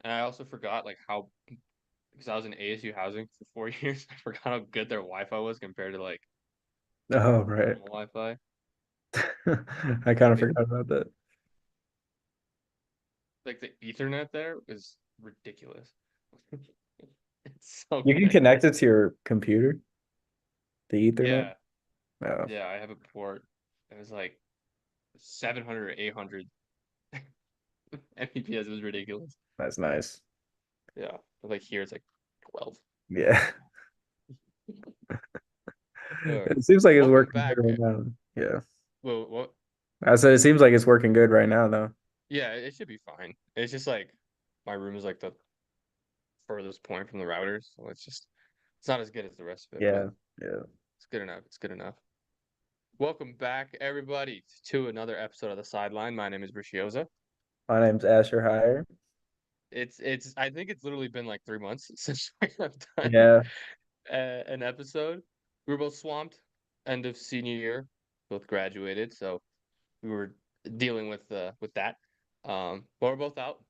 And I also forgot like how because I was in ASU housing for 4 years, I forgot how good their Wi-Fi was compared to like Oh, right. normal Wi-Fi. I kind Like of the forgot about that. like the Ethernet there is ridiculous. It's so You can good. connect it to your computer, the Ethernet. Yeah, Oh, yeah, I have a port. It was like 700 or 800 Mbps. It was ridiculous. that's nice. Yeah, but like here it's like 12. Yeah. All right. It seems like it's Welcome working good back. right now. Yeah. Well, what? I said it seems like it's working good right now, though. Yeah, it should be fine. It's just like my room is like the furthest point from the routers, so it's not as good as the rest of it, but Yeah. Yeah. it's good enough. It's good enough. Welcome back, everybody, to another episode of the Sideline. My name is Brishioza. My name's Asher Hire. It's I think it's literally been like 3 months since we have done Yeah. an episode. We were both swamped. End of senior year, both graduated, so we were dealing with that. But we're both out.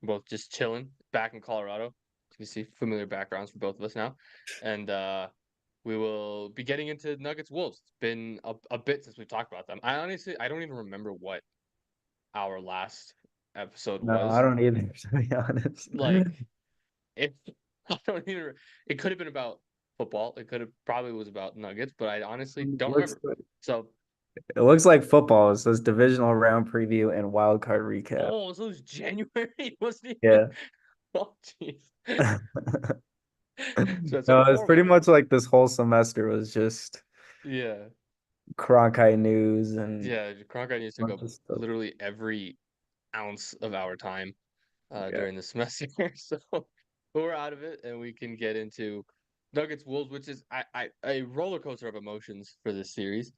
Both just chilling back in Colorado. You see familiar backgrounds for both of us now, and we will be getting into Nuggets Wolves. It's been a bit since we talked about them. I don't even remember what our last episode No, I was. don't either, to be honest. Like if I don't even. It could have been about football. It could have probably was about Nuggets, but I honestly don't Looks remember. So, it looks like football. It says divisional round preview and wild card recap. oh, so it was January. It wasn't even. Yeah. Oh, jeez. So it's like No, a it's 4 pretty month. much like this whole semester was just Yeah. Cronkite news and Yeah, Cronkite news a took bunch up of stuff. literally every ounce of our time Yeah. during the semester. So but we're out of it, and we can get into Nuggets Wolves, which is a roller coaster of emotions for this series.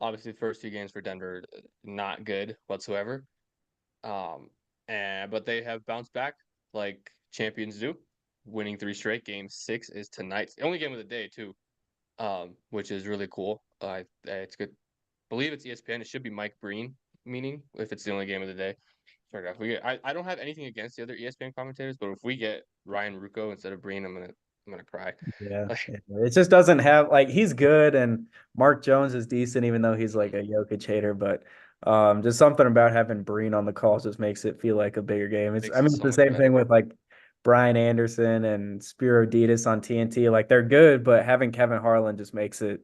Obviously, the first two games for Denver not good whatsoever. Um, and but they have bounced back like champions do, winning three straight. Game six is tonight. The only game of the day too, which is really cool. It's good. Believe it's ESPN. It should be Mike Breen, meaning if it's the only game of the day. Sorry, if we get, I don't have anything against the other ESPN commentators, but if we get Ryan Ruocco instead of Breen, I'm gonna cry. Yeah. Like, Yeah. It just doesn't have like he's good and Mark Jones is decent even though he's like a Jokic hater, but just something about having Breen on the call just makes it feel like a bigger game. It's I makes it mean it's so the much same thing better. with like Brian Anderson and Spiro Ditas on TNT. Like they're good, but having Kevin Harlan just makes it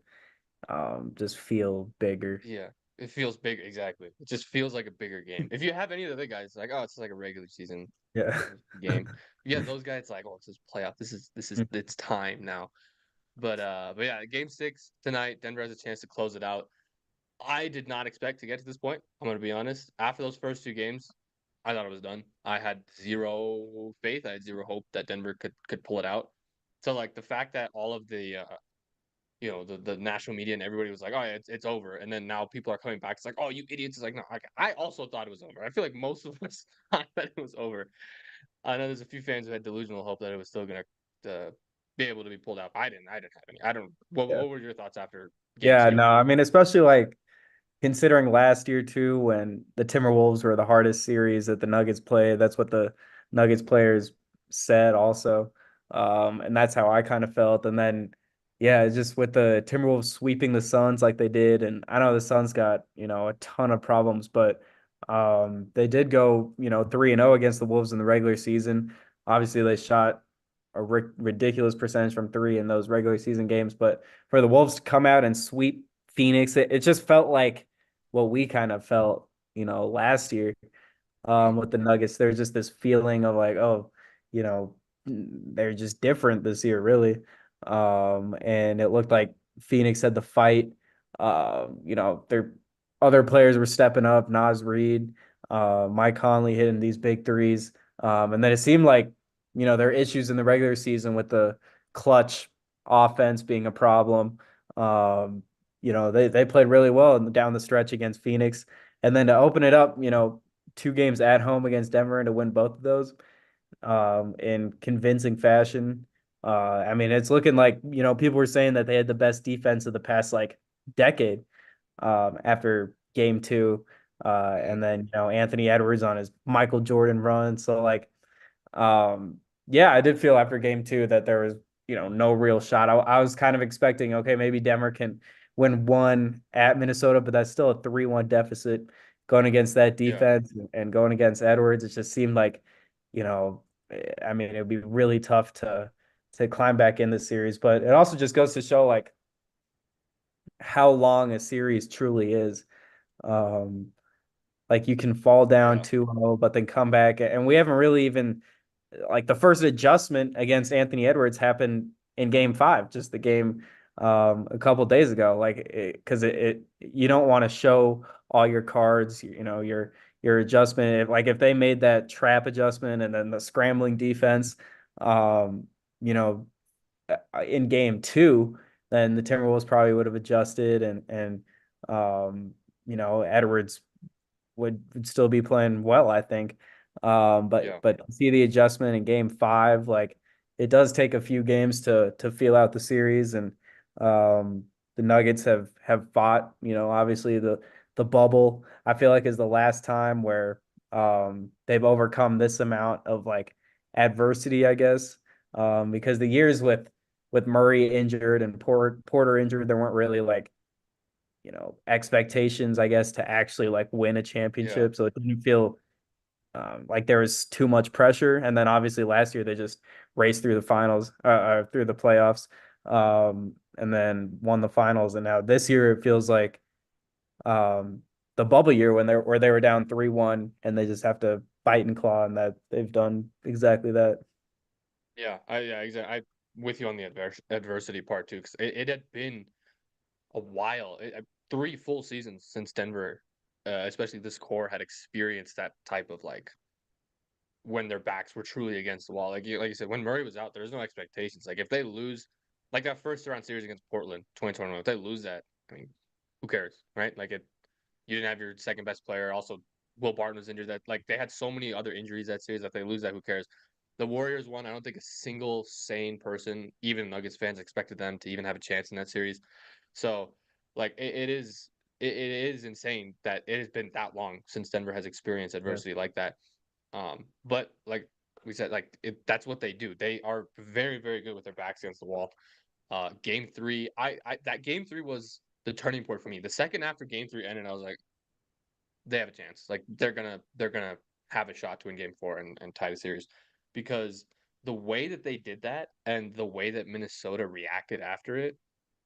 just feel bigger. Yeah, it feels big. Exactly. It just feels like a bigger game. If you have any of the other guys, it's like, oh, it's like a regular season Yeah. game. Yeah, those guys it's like, oh, it's just playoff. This is it's time now. But yeah, game six tonight. Denver has a chance to close it out. I did not expect to get to this point. I'm gonna be honest. After those first two games, I thought it was done. I had zero faith. I had zero hope that Denver could pull it out. So like the fact that all of the the national media and everybody was like, oh yeah, it's over, and then now people are coming back. It's like, oh you idiots! It's like no, I also thought it was over. I feel like most of us thought that it was over. I know there's a few fans who had delusional hope that it was still gonna be able to be pulled out. I didn't have any. I don't. Yeah. What were your thoughts after game Yeah, two? no, I mean especially like considering last year too, when the Timberwolves were the hardest series that the Nuggets played, that's what the Nuggets players said also. And that's how I kind of felt. And then, yeah, it's just with the Timberwolves sweeping the Suns like they did. And I know the Suns got, a ton of problems, but they did go, 3-0 against the Wolves in the regular season. Obviously, they shot a ridiculous percentage from three in those regular season games, but for the Wolves to come out and sweep Phoenix, it just felt like what we kind of felt, last year Mm, with the Nuggets. There's just this feeling of like, oh, you know, they're just different this year, really. And it looked like Phoenix had the fight. Their other players were stepping up, Naz Reid, Mike Conley hitting these big threes. And then it seemed like, there are issues in the regular season with the clutch offense being a problem. Um, they played really well down the stretch against Phoenix. And then to open it up, two games at home against Denver and to win both of those in convincing fashion. I mean, it's looking like, people were saying that they had the best defense of the past like decade after game two. Mhm. And then Anthony Edwards on his Michael Jordan run. So like, yeah, I did feel after game two that there was no real shot. I was kind of expecting, okay, maybe Denver can win one at Minnesota, but that's still a 3-1 deficit going against that Yeah, defense and going against Edwards. It just seemed like, I mean, it would be really tough to climb back in the series. But it also just goes to show like how long a series truly is. Um, like you can fall down yeah, 2-0, but then come back. And we haven't really even like the first adjustment against Anthony Edwards happened in game five, just the game a couple days ago. Like because you don't want to show all your cards, your adjustment. If they made that trap adjustment and then the scrambling defense, um, you know, in game two, then the Timberwolves probably would have adjusted and um, Edwards would still be playing well, I think. yeah, But see the adjustment in game five, like it does take a few games to feel out the series, and the Nuggets have fought. Obviously the bubble I feel like is the last time where they've overcome this amount of like adversity, I guess. Because the years with Murray injured and Porter injured, there weren't really like expectations, I guess, to actually like win a yeah, championship. So it didn't feel like there was too much pressure. And then obviously last year they just raced through the finals, through the playoffs, and then won the finals. And now this year it feels like um, the bubble year where they were down 3-1 and they just have to fight and claw, and that they've done exactly that. yeah, exactly. I with you on the adversity part too, because it had been a while, 3 full seasons since Denver, especially this core, had experienced that type of like when their backs were truly against the wall. Like you said, when Murray was out, there was no expectations. Like if they lose, like that first round series against Portland, 2021, if they lose that, I mean, who cares, right? You didn't have your second best player. Also, Will Barton was injured. That like they had so many other injuries that series. If they lose that, who cares? The Warriors won. I don't think a single sane person, even Nuggets fans, expected them to even have a chance in that series. So, like, it is insane that it has been that long since Denver has experienced Yeah. adversity like that. But like we said, that's what they do. They are very, very good with their backs against the wall. Game three, I that game three was the turning point for me. The second after game three ended, I was like, they have a chance. Like they're gonna have a shot to win game four and tie the series because the way that they did that and the way that Minnesota reacted after it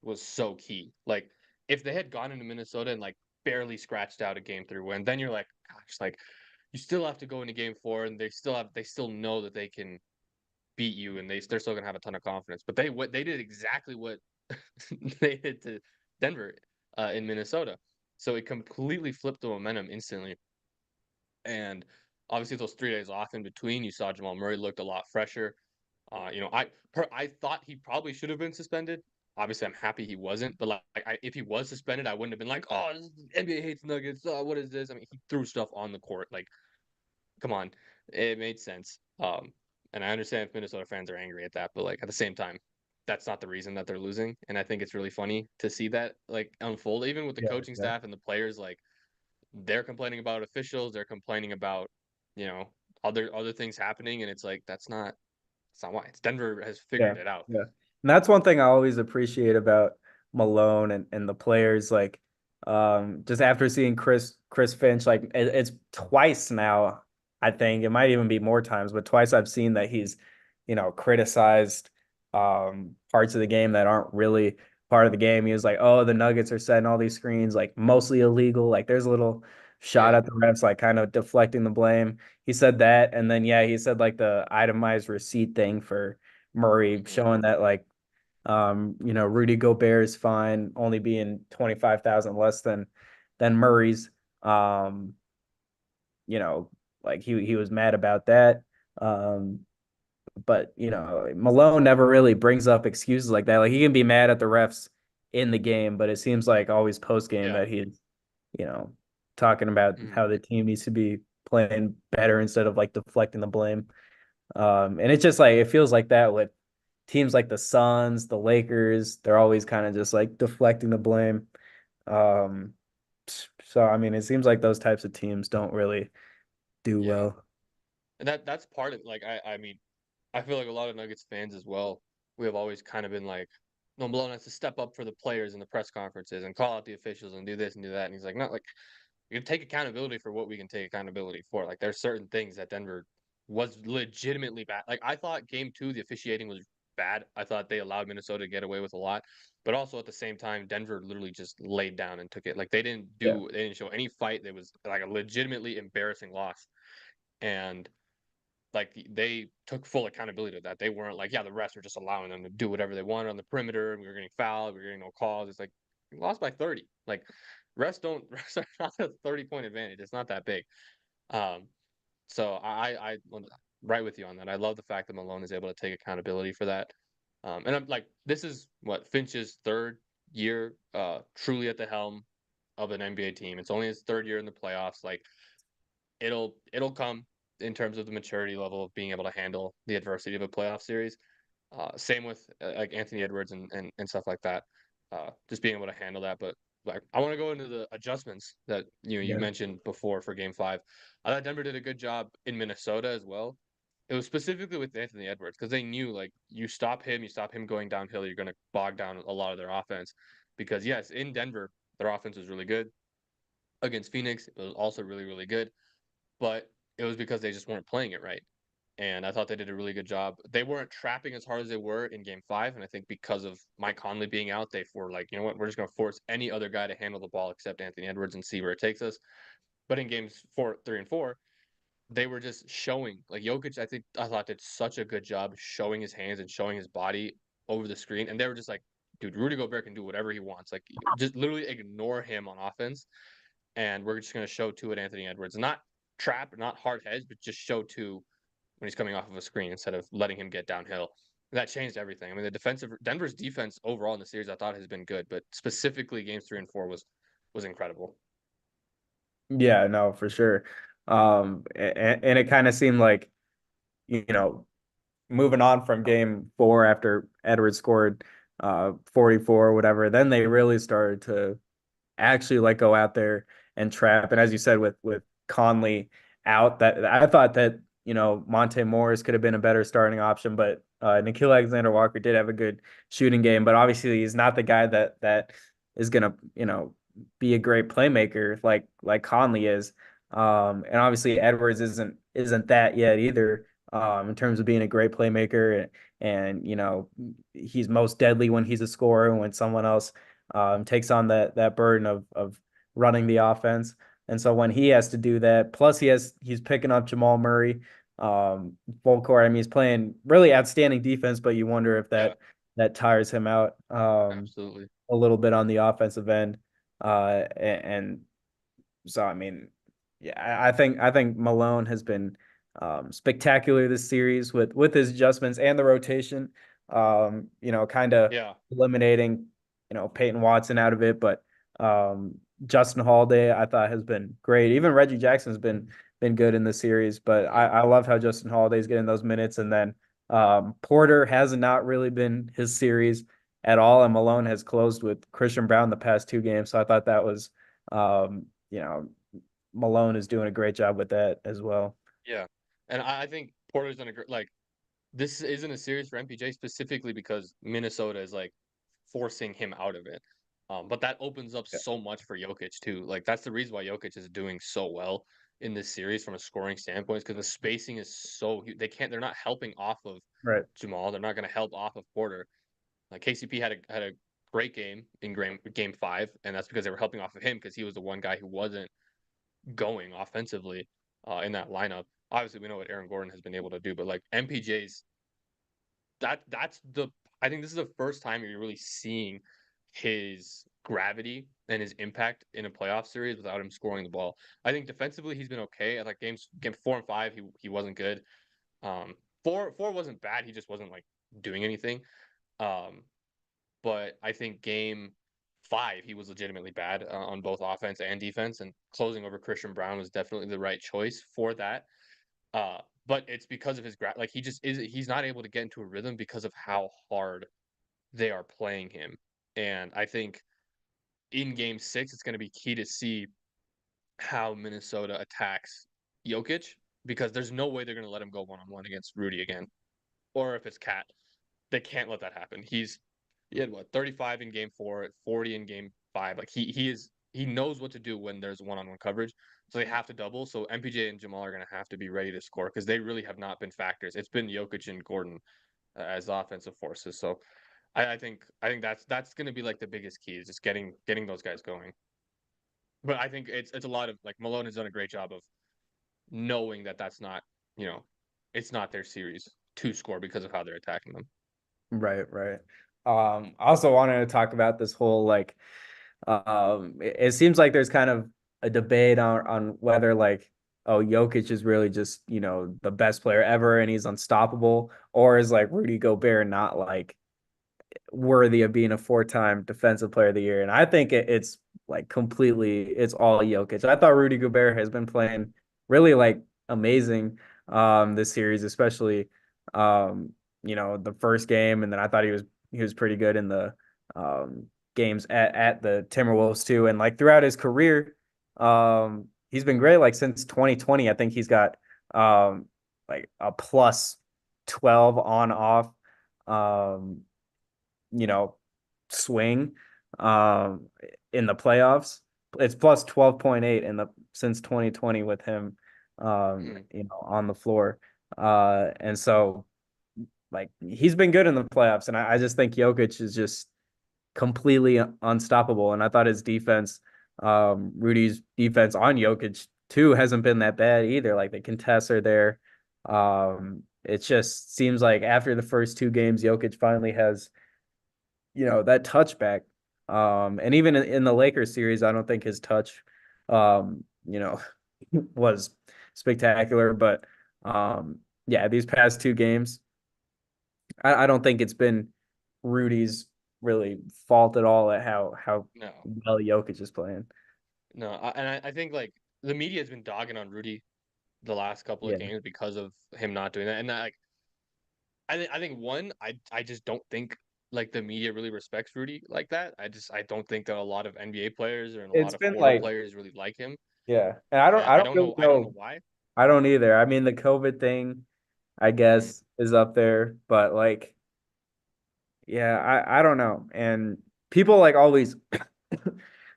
was so key. Like if they had gone into Minnesota and like barely scratched out a game three win, then you're like, gosh, like you still have to go into game four and they still know that they can beat you and they're still gonna have a ton of confidence. But they did exactly what they did to Denver in Minnesota. So it completely flipped the momentum instantly. And obviously those 3 days off in between, you saw Jamal Murray looked a lot fresher. I thought he probably should have been suspended. Obviously, I'm happy he wasn't. But if he was suspended, I wouldn't have been like, "Oh, NBA hates Nuggets. Oh, what is this?" I mean, he threw stuff on the court. Like, come on, it made sense. And I understand if Minnesota fans are angry at that, but like at the same time, that's not the reason that they're losing. And I think it's really funny to see that like unfold, even with the Yeah, coaching yeah. staff and the players. Like they're complaining about officials, they're complaining about you know other things happening, and it's like that's not why. It's Denver has Yeah, figured it out. yeah. And that's one thing I always appreciate about Malone and the players. Like, just after seeing Chris Finch, like it's twice now. I think it might even be more times, but twice I've seen that he's, criticized parts of the game that aren't really part of the game. He was like, "Oh, the Nuggets are setting all these screens like mostly illegal." Like, there's a little shot Yeah. at the refs, like kind of deflecting the blame. He said that, and then yeah, he said like the itemized receipt thing for Murray, Hmm. showing that like Rudy Gobert's fine only being 25,000 less than Murray's. Um, you know, like he was mad about that. Um, but Malone never really brings up excuses like that. Like he can be mad at the refs in the game, but it seems like always post game Yeah. that he's, you know, talking about Hmm. how the team needs to be playing better instead of like deflecting the blame. And it's just like it feels like that with teams like the Suns, the Lakers. They're always kind of just like deflecting the blame. Um, So I mean, it seems like those types of teams don't really do Yeah, well. and that's part of like I mean I feel like a lot of Nuggets fans as well. We have always kind of been like, no, Malone has to step up for the players in the press conferences and call out the officials and do this and do that. And he's like, not like you can take accountability for what we can take accountability for. Like there's certain things that Denver was legitimately bad. Like I thought game two, the officiating was bad. I thought they allowed Minnesota to get away with a lot. But also at the same time, Denver literally just laid down and took it. Like Yeah. they didn't show any fight. It was like a legitimately embarrassing loss. And like they took full accountability of that. They weren't like, yeah, the refs were just allowing them to do whatever they wanted on the perimeter. We were getting fouled. We were getting no calls. It's like we lost by 30. Like refs are not a 30-point advantage. It's not that big. Um, so I right with you on that. I love the fact that Malone is able to take accountability for that. And I'm like, this is what Finch's third year truly at the helm of an NBA team. It's only his third year in the playoffs. Like it'll come in terms of the maturity level of being able to handle the adversity of a playoff series. Same with like Anthony Edwards and stuff like that. Just being able to handle that. But like I want to go into the adjustments that you Yeah. mentioned before for Game Five. I thought Denver did a good job in Minnesota as well. It was specifically with Anthony Edwards because they knew like you stop him going downhill, you're going to bog down a lot of their offense. Because yes, in Denver, their offense was really good. Against Phoenix, it was also really really good, but it was because they just weren't playing it right. And I thought they did a really good job. They weren't trapping as hard as they were in game five. And I think because of Mike Conley being out, they were like, you know what, we're just going to force any other guy to handle the ball except Anthony Edwards and see where it takes us. But in games four, three, and four, they were just showing like Jokic. I thought did such a good job showing his hands and showing his body over the screen. And they were just like, dude, Rudy Gobert can do whatever he wants. Like just literally ignore him on offense and we're just going to show two at Anthony Edwards. Not trap, not hard heads, but just show two when he's coming off of a screen instead of letting him get downhill. That changed everything. I mean, the defensive Denver's defense overall in the series I thought has been good, but specifically games three and four was incredible. Yeah, no, for sure. And it kind of seemed like, you know, moving on from game four after Edwards scored 44 or whatever, then they really started to actually like go out there and trap. And as you said, with Conley out, that I thought that, Monte Morris could have been a better starting option, but Nickeil Alexander Walker did have a good shooting game, but obviously he's not the guy that is gonna, be a great playmaker like Conley is. And obviously Edwards isn't that yet either. In terms of being a great playmaker, and he's most deadly when he's a scorer and when someone else takes on that burden of running the offense. And so when he has to do that, plus he's picking up Jamal Murray, full court. I mean, he's playing really outstanding defense, but you wonder if Yeah, that tires him out absolutely. a little bit on the offensive end. And so I mean, yeah, I think Malone has been spectacular this series with his adjustments and the rotation. Kind of Yeah, eliminating Peyton Watson out of it, but Justin Holiday I thought has been great. Even Reggie Jackson's been good in the series, but yeah, I love how Justin Holiday's getting those minutes, and then Porter has not really been his series at all, and Malone has closed with Christian Brown the past two games, so I thought that was um, you know Malone is doing a great job with that as well. yeah. And I think Porter's done a great like this isn't a series for MPJ specifically because Minnesota is like forcing him out of it. But that opens up Yeah. so much for Jokic too. Like that's the reason why Jokic is doing so well in this series from a scoring standpoint, because the spacing is so huge. They're not helping off of Right. Jamal. They're not going to help off of Porter. Like KCP had a great game in game five, and that's because they were helping off of him because he was the one guy who wasn't going offensively in that lineup. Obviously, we know what Aaron Gordon has been able to do, but like MPJ's that's the I think this is the first time you're really seeing his gravity and his impact in a playoff series without him scoring the ball. I think defensively he's been okay. At like game four and five, he wasn't good. Um, four wasn't bad. He just wasn't like doing anything. Um, but I think game five he was legitimately bad on both offense and defense, and closing over Christian Brown was definitely the right choice for that. But it's because of his like he just is he's not able to get into a rhythm because of how hard they are playing him. And I think in game six, it's going to be key to see how Minnesota attacks Jokic because there's no way they're going to let him go one on one against Rudy again. Or if it's Cat, they can't let that happen. He had what 35 in game 4, 40 in game 5. Like he knows what to do when there's one on one coverage. So they have to double. So MPJ and Jamal are going to have to be ready to score because they really have not been factors. It's been Jokic and Gordon as offensive forces. So I think that's going to be like the biggest key is just getting those guys going. But I think it's a lot of like Malone has done a great job of knowing that that's not it's not their series to score because of how they're attacking them. Right, right. I also wanted to talk about this whole like it seems like there's kind of a debate on whether like oh Jokic is really just, the best player ever and he's unstoppable, or is like Rudy Gobert not like worthy of being a four-time defensive player of the year. And I think it's like completely it's all Jokic. I thought Rudy Gobert has been playing really like amazing this series, especially the first game, and then I thought he was pretty good in the games at the Timberwolves too. And like throughout his career, he's been great. Like since 2020, I think he's got like a plus 12 on off. Um, you know, swing um in the playoffs. It's plus 12.8 in the since 2020 with him Mm. on the floor. And so like he's been good in the playoffs, and I just think Jokic is just completely unstoppable. And I thought his defense, Rudy's defense on Jokic too, hasn't been that bad either. Like the contests are there. It just seems like after the first two games, Jokic finally has that touchback. And even in the Lakers series, I don't think his touch, um, you know, was spectacular. But yeah, these past two games, I don't think it's been Rudy's really fault at all at how No, well Jokic is playing. no, I think like the media has been dogging on Rudy the last couple of Yeah, games because of him not doing that, and like I think one I just don't think like the media really respects Rudy like that. I don't think that a lot of NBA players or a lot it's of been Florida like players really like him. yeah, and I I don't don't really know know. why. I don't either. I mean, the COVID thing, I Mm. guess, is up there, but like yeah, I don't know. And people like always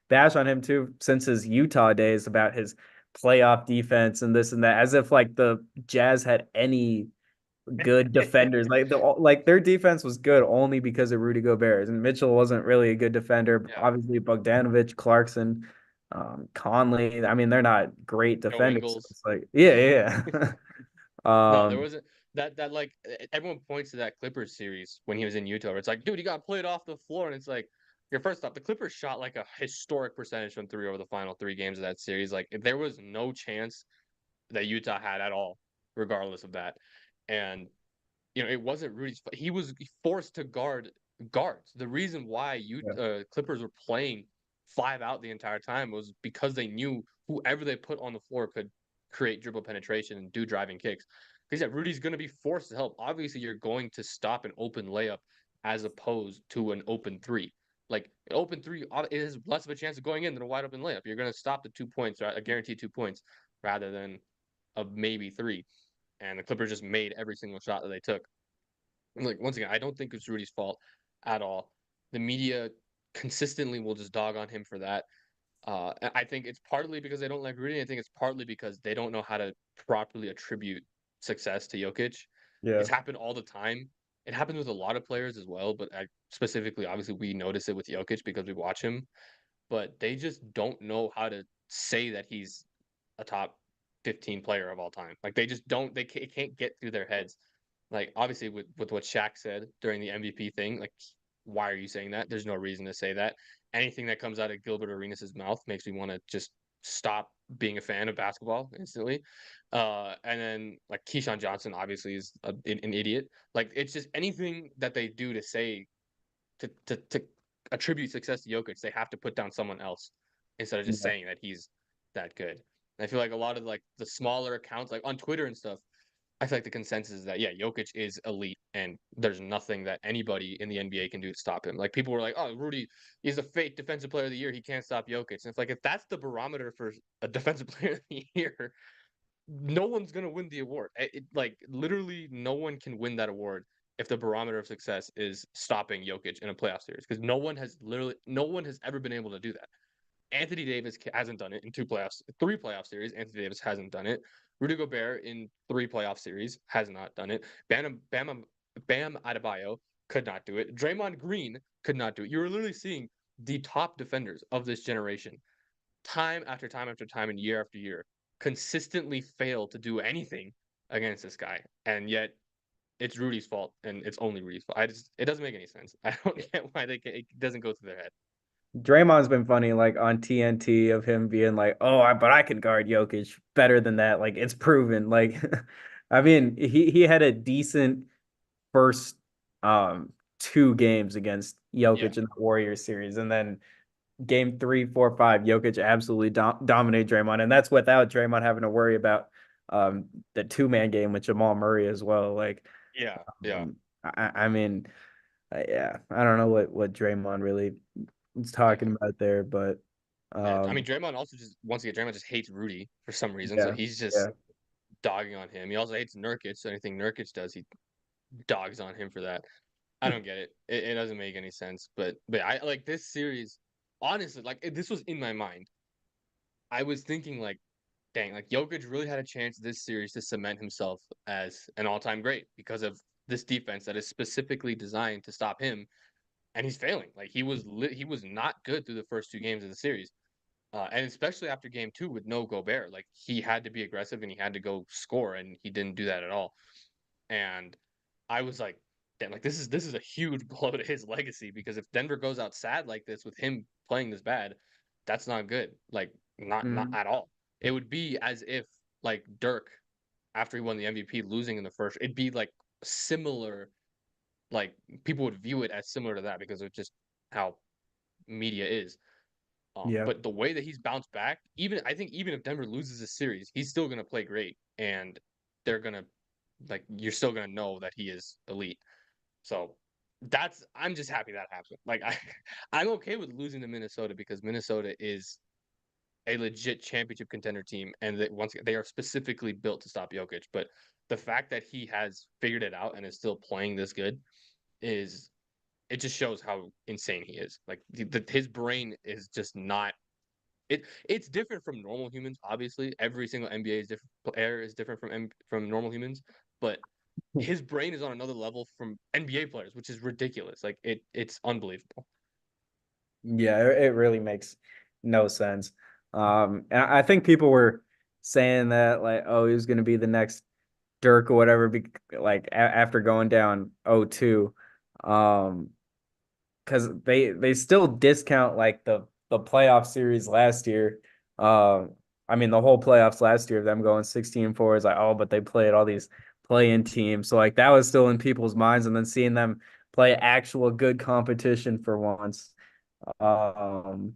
bash on him too since his Utah days about his playoff defense and this and that, as if like the Jazz had any good defenders. Like their defense was good only because of Rudy Gobert. And Mitchell wasn't really a good defender. Yeah, Obviously, Bogdanovich, Clarkson, Conley. I mean, they're not great Joe defenders. So Ingles. it's like, yeah, yeah. No, there um, wasn't that like everyone points to that Clippers series when he was in Utah. Where it's like, dude, he got played off the floor, and it's like, your first off, the Clippers shot like a historic percentage from three over the final three games of that series. Like, there was no chance that Utah had at all, regardless of that. And it wasn't Rudy's. He was forced to guard guards. The reason why yeah, Clippers were playing five out the entire time was because they knew whoever they put on the floor could create dribble penetration and do driving kicks. Because yeah, Rudy's going to be forced to help. Obviously, you're going to stop an open layup as opposed to an open three. Like an open three, it has less of a chance of going in than a wide open layup. You're going to stop the 2 points, right? A guaranteed 2 points, rather than a maybe three. And the Clippers just made every single shot that they took. And like once again, I don't think it's Rudy's fault at all. The media consistently will just dog on him for that. I think it's partly because they don't like Rudy. I think it's partly because they don't know how to properly attribute success to Jokic. yeah, It's happened all the time. It happens with a lot of players as well, but specifically, obviously, we notice it with Jokic because we watch him. But they just don't know how to say that he's a top 15 player of all time. Like they just don't. It can't get through their heads. Like obviously, with what Shaq said during the MVP thing, like why are you saying that? There's no reason to say that. Anything that comes out of Gilbert Arenas' mouth makes me want to just stop being a fan of basketball instantly. And then like Keyshawn Johnson obviously is an idiot. Like it's just anything that they do to say to attribute success to Jokic, they have to put down someone else instead of just yeah, saying that he's that good. And I feel like a lot of like the smaller accounts, like on Twitter and stuff, I feel like the consensus is that yeah, Jokic is elite and there's nothing that anybody in the NBA can do to stop him. Like people were like, "Oh, Rudy, he's a fake defensive player of the year. He can't stop Jokic." And it's like if that's the barometer for a defensive player of the year, no one's gonna win the award. Like literally, no one can win that award if the barometer of success is stopping Jokic in a playoff series because no one has ever been able to do that. Anthony Davis hasn't done it in three playoff series. Anthony Davis hasn't done it. Rudy Gobert in three playoff series has not done it. Bam Adebayo could not do it. Draymond Green could not do it. You were literally seeing the top defenders of this generation, time after time after time, and year after year, consistently fail to do anything against this guy, and yet it's Rudy's fault, and it's only Rudy's fault. It doesn't make any sense. I don't get why it doesn't go through their head. Draymond's been funny, like on TNT, of him being like, "Oh, but I can guard Jokic better than that. Like it's proven." Like, I mean, he had a decent first two games against Yeah, Jokic in the Warriors series, and then game 3, 4, 5, Jokic absolutely dominated Draymond, and that's without Draymond having to worry about the 2-man game with Jamal Murray as well. Like, yeah, yeah. um, I mean, yeah, I don't know what Draymond really was Yeah. talking about there, but Yeah. I mean, um, Draymond also just once again, Draymond just hates Rudy for some reason, so yeah, he's yeah, just dogging on him. He also hates Nurkic, so anything Nurkic does, he dogs on him for that. I don't get it. It doesn't make any sense. But I like this series. Honestly, like this was in my mind. I was thinking like, dang, like Jokic really had a chance this series to cement himself as an all-time great because of this defense that is specifically designed to stop him, and he's failing. Like he was not good through the first two games of the series. And especially after game two with no Gobert, like he had to be aggressive and he had to go score, and he didn't do that at all. And I was like, damn, like this is a huge blow to his legacy because if Denver goes out sad like this with him playing this bad, that's not good. Like not mhm. at all. It would be as if like Dirk after he won the MVP losing in the first, it'd be like similar. Like people would view it as similar to that because of just how media is. Yeah, But the way that he's bounced back, even I think even if Denver loses a series, he's still gonna play great, and they're gonna like you're still gonna know that he is elite. So that's I'm just happy that happened. Like I'm okay with losing to Minnesota because Minnesota is a legit championship contender team, and that once they are specifically built to stop Jokic. But the fact that he has figured it out and is still playing this good is it just shows how insane he is. Like his brain is just not it's different from normal humans. Obviously, every single NBA is different. Player is different from normal humans, but his brain is on another level from NBA players, which is ridiculous. Like it's unbelievable. yeah, it really makes no sense. And I think people were saying that like, oh, he was going to be the next Dirk or whatever, like after going down 0-2, um, because they still discount like the playoff series last year. Um, I mean the whole playoffs last year of them going 16-4 is like, oh, but they played all these play-in teams, so like that was still in people's minds, and then seeing them play actual good competition for once, um,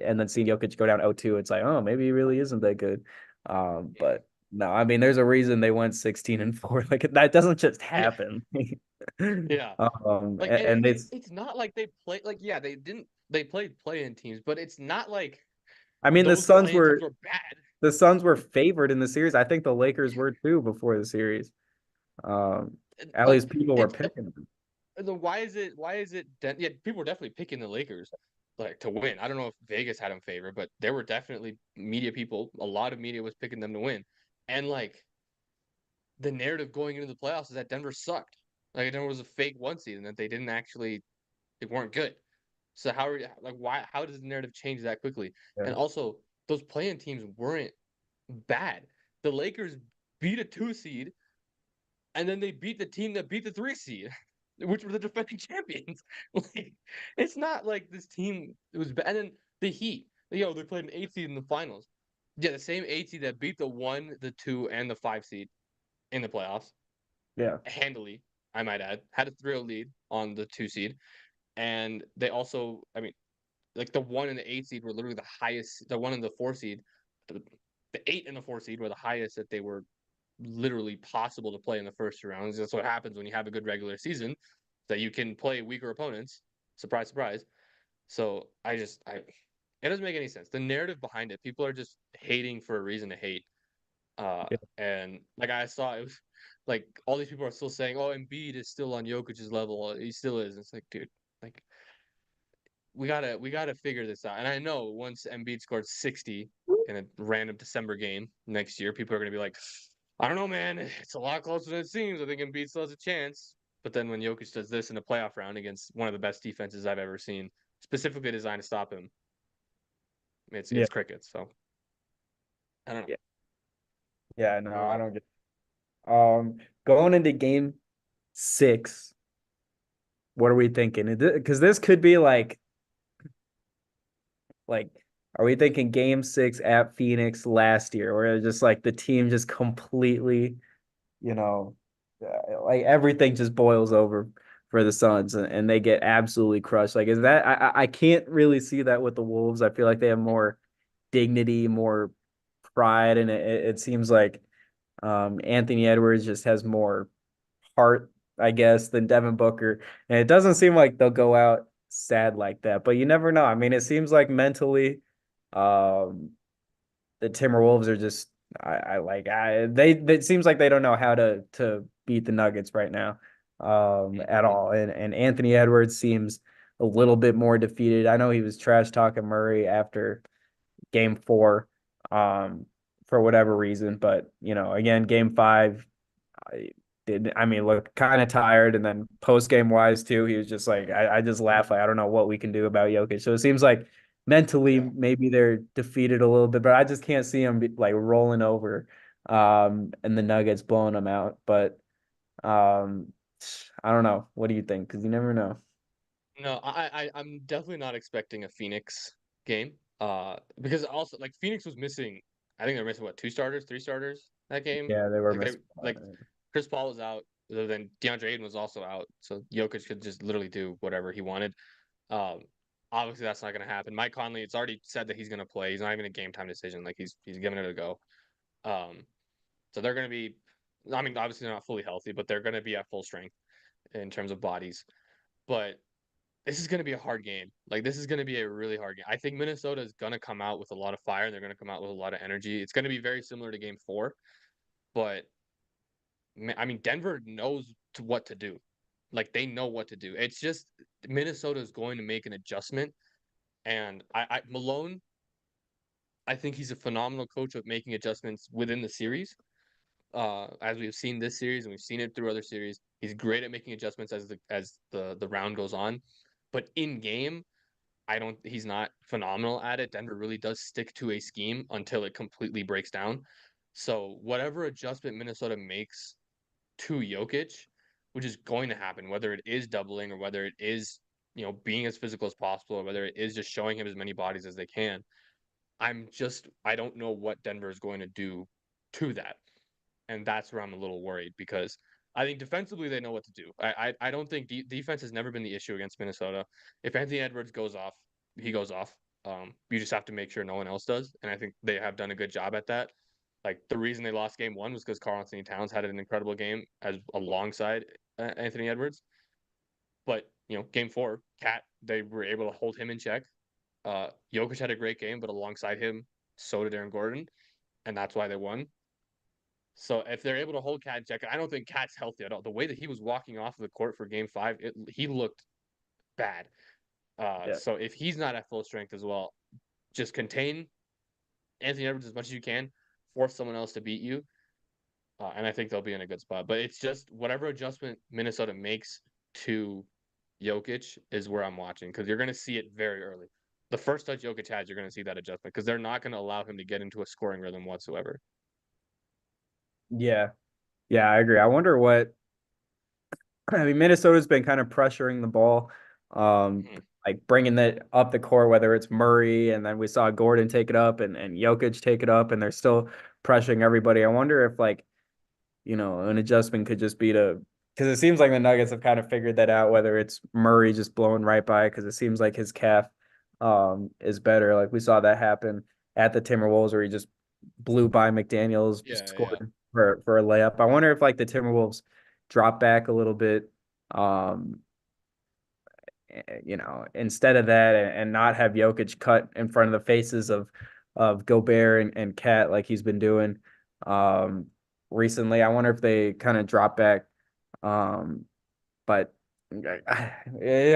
and then seeing Jokic go down 0-2, it's like, oh, maybe he really isn't that good. But no, I mean, there's a reason they went 16-4. Like that doesn't just Yeah, happen. yeah. Like And it's, it's not like they play like yeah they played play-in teams, but it's not like I mean, those play-in teams were bad. The Suns were favored in the series. I think the Lakers were too before the series. At Like least people were it's picking them. then why is it yeah people were definitely picking the Lakers like to win. I don't know if Vegas had them favored, but there were definitely media people, a lot of media was picking them to win. And like the narrative going into the playoffs is that Denver sucked. Like Denver was a fake one seed and that they weren't good. So how are you like why how does the narrative change that quickly? Yeah. And also those playing teams weren't bad. The Lakers beat a 2 seed and then they beat the team that beat the 3 seed, which were the defending champions. Like, it's not like this team it was bad. And then the Heat, they played an 8 seed in the finals. Yeah, the same 8 seed that beat the 1, the 2, and the 5 seed in the playoffs Yeah. handily. I might add, had a 3-0 lead on the 2 seed, and they also, I mean, like the 1 and the 8 seed were literally the highest. The 1 and the 4 seed, the 8 and the 4 seed were the highest that they were literally possible to play in the first two rounds. That's what happens when you have a good regular season, that you can play weaker opponents. Surprise, surprise. So it doesn't make any sense. The narrative behind it, people are just hating for a reason to hate. Yeah. And like I saw, it was like all these people are still saying, "Oh, Embiid is still on Jokic's level. He still is." It's like, dude, like we gotta figure this out. And I know once Embiid scored 60 in a random December game next year, people are gonna be like, "I don't know, man. It's a lot closer than it seems. I think Embiid still has a chance." But then when Jokic does this in a playoff round against one of the best defenses I've ever seen, specifically designed to stop him, Yeah. it's crickets. So I don't know. Yeah. Yeah. No, I don't I know. don't get. Going into game 6, what are we thinking? Because this could be like, are we thinking game 6 at Phoenix last year, where just like the team just completely, you know, like everything just boils over for the Suns and they get absolutely crushed? Like, is that I can't really see that with the Wolves. I feel like they have more dignity, more pride, and it seems like Anthony Edwards just has more heart, I guess, than Devin Booker. And it doesn't seem like they'll go out sad like that, but you never know. I mean, it seems like mentally, um, the Timberwolves are just, I like, it seems like they don't know how to beat the Nuggets right now, at Mhm. all. And Anthony Edwards seems a little bit more defeated. I know he was trash talking Murray after game 4, um, for whatever reason, but again, game 5, I I mean, look kind of tired. And then post game wise too, he was just like, I just laugh. Like, I don't know what we can do about Jokic. So it seems like mentally Yeah. maybe they're defeated a little bit, but I just can't see him like rolling over, and the Nuggets blowing them out. But um, I don't know. What do you think? Because you never know. No, I'm definitely not expecting a Phoenix game. Because also like Phoenix was missing. I think they're missing what, two starters, three starters that game. Yeah, they were Like they missing. like Chris Paul was out. Then DeAndre Ayton was also out. So Jokic could just literally do whatever he wanted. Um, Obviously that's not going to happen. Mike Conley, it's already said that he's going to play. He's not even a game time decision. Like he's giving it a go. Um, so they're going to be. I mean, obviously they're not fully healthy, but they're going to be at full strength in terms of bodies. But this is going to be a hard game. Like this is going to be a really hard game. I think Minnesota is going to come out with a lot of fire and they're going to come out with a lot of energy. It's going to be very similar to game 4, but I mean Denver knows what to do. Like they know what to do. It's just Minnesota is going to make an adjustment and Malone, I think he's a phenomenal coach of making adjustments within the series. As we've seen this series and we've seen it through other series, he's great at making adjustments as the round goes on. But in game, I don't. He's not phenomenal at it. Denver really does stick to a scheme until it completely breaks down. So whatever adjustment Minnesota makes to Jokic, which is going to happen, whether it is doubling or whether it is being as physical as possible, or whether it is just showing him as many bodies as they can. I don't know what Denver is going to do to that, and that's where I'm a little worried because I think defensively they know what to do. I don't think defense has never been the issue against Minnesota. If Anthony Edwards goes off, he goes off. You just have to make sure no one else does, and I think they have done a good job at that. Like the reason they lost game 1 was because Karl-Anthony Towns had an incredible game as alongside Anthony Edwards. But game 4, Cat they were able to hold him in check. Jokic had a great game, but alongside him, so did Aaron Gordon, and that's why they won. So if they're able to hold Cat in check, I don't think Cat's healthy at all. The way that he was walking off of the court for Game 5, he looked bad. Yeah. So if he's not at full strength as well, just contain Anthony Edwards as much as you can, force someone else to beat you, and I think they'll be in a good spot. But it's just whatever adjustment Minnesota makes to Jokic is where I'm watching because you're going to see it very early. The first touch Jokic has, you're going to see that adjustment because they're not going to allow him to get into a scoring rhythm whatsoever. Yeah. Yeah, I agree. I wonder what I mean, Minnesota's been kind of pressuring the ball, Mhm. like bringing that up the court, whether it's Murray, and then we saw Gordon take it up and Jokic take it up, and they're still pressuring everybody. I wonder if like, an adjustment could just be to, because it seems like the Nuggets have kind of figured that out, whether it's Murray just blowing right by, because it seems like his calf is better. Like we saw that happen at the Timberwolves where he just blew by McDaniels, just Yeah, yeah. scored for a layup. I wonder if like the Timberwolves drop back a little bit, um, instead of that, and not have Jokic cut in front of the faces of Gobert and Cat like he's been doing um recently. I wonder if they kind of drop back. Um, but I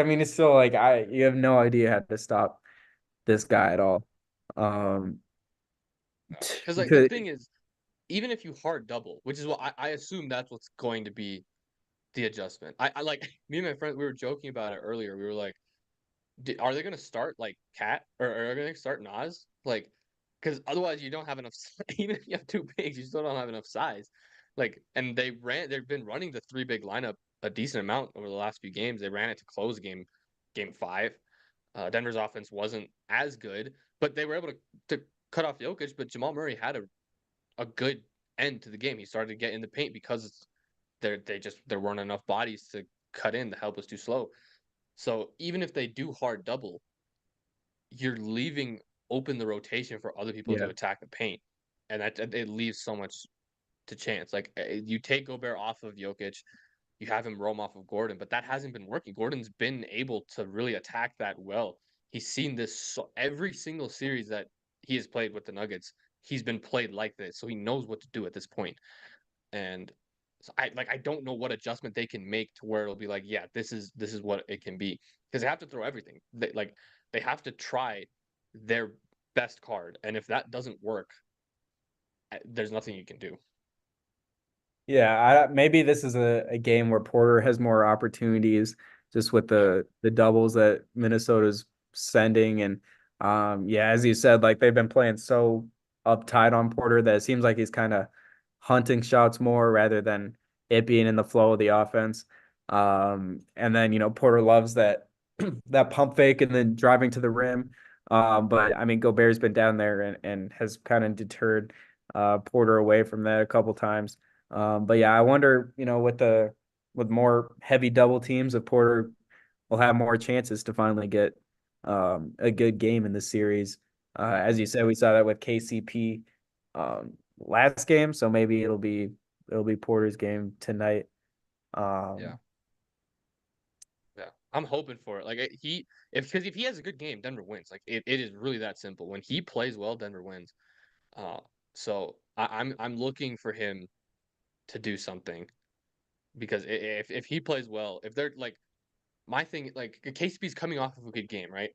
mean, it's still like you have no idea how to stop this guy at all. Um, Because like the because thing is, even if you hard double, which is what I assume that's what's going to be the adjustment. I like me and my friend, we were joking about it earlier. We were like, are they going to start like Cat or are they going to start Nas? Like, because otherwise you don't have enough. Even if you have two bigs, you still don't have enough size. Like, and they've been running the three big lineup a decent amount over the last few games. They ran it to close game five. Denver's offense wasn't as good, but they were able to cut off Jokic. But Jamal Murray had a good end to the game. He started to get in the paint because there weren't enough bodies to cut in. The help was too slow. So even if they do hard double, you're leaving open the rotation for other people to yeah, attack the paint, and that it leaves so much to chance. Like you take Gobert off of Jokic, you have him roam off of Gordon, but that hasn't been working. Gordon's been able to really attack that well. He's seen this every single series that he has played with the Nuggets. He's been played like this, so he knows what to do at this point. And so I don't know what adjustment they can make to where it'll be like, yeah, this is what it can be, because they have to throw everything. They have to try their best card, and if that doesn't work, there's nothing you can do. yeah. Maybe this is a game where Porter has more opportunities just with Yeah, the doubles that Minnesota's sending. And yeah, as you said, like they've been playing so uptight on Porter that it seems like he's kind of hunting shots more rather than it being in the flow of the offense. And then Porter loves that that pump fake and then driving to the rim. But I mean, Gobert's been down there and has kind of deterred Porter away from that a couple times. But yeah, I wonder, with more heavy double teams, if Porter will have more chances to finally get a good game in the series. As you said, we saw that with KCP last game, so maybe it'll be Porter's game tonight. yeah, Um, yeah. I'm hoping for it. Like if he has a good game, Denver wins. Like it is really that simple. When he plays well, Denver wins. Uh, so I'm looking for him to do something because if he plays well, if they're like my thing, like KCP's coming off of a good game, right?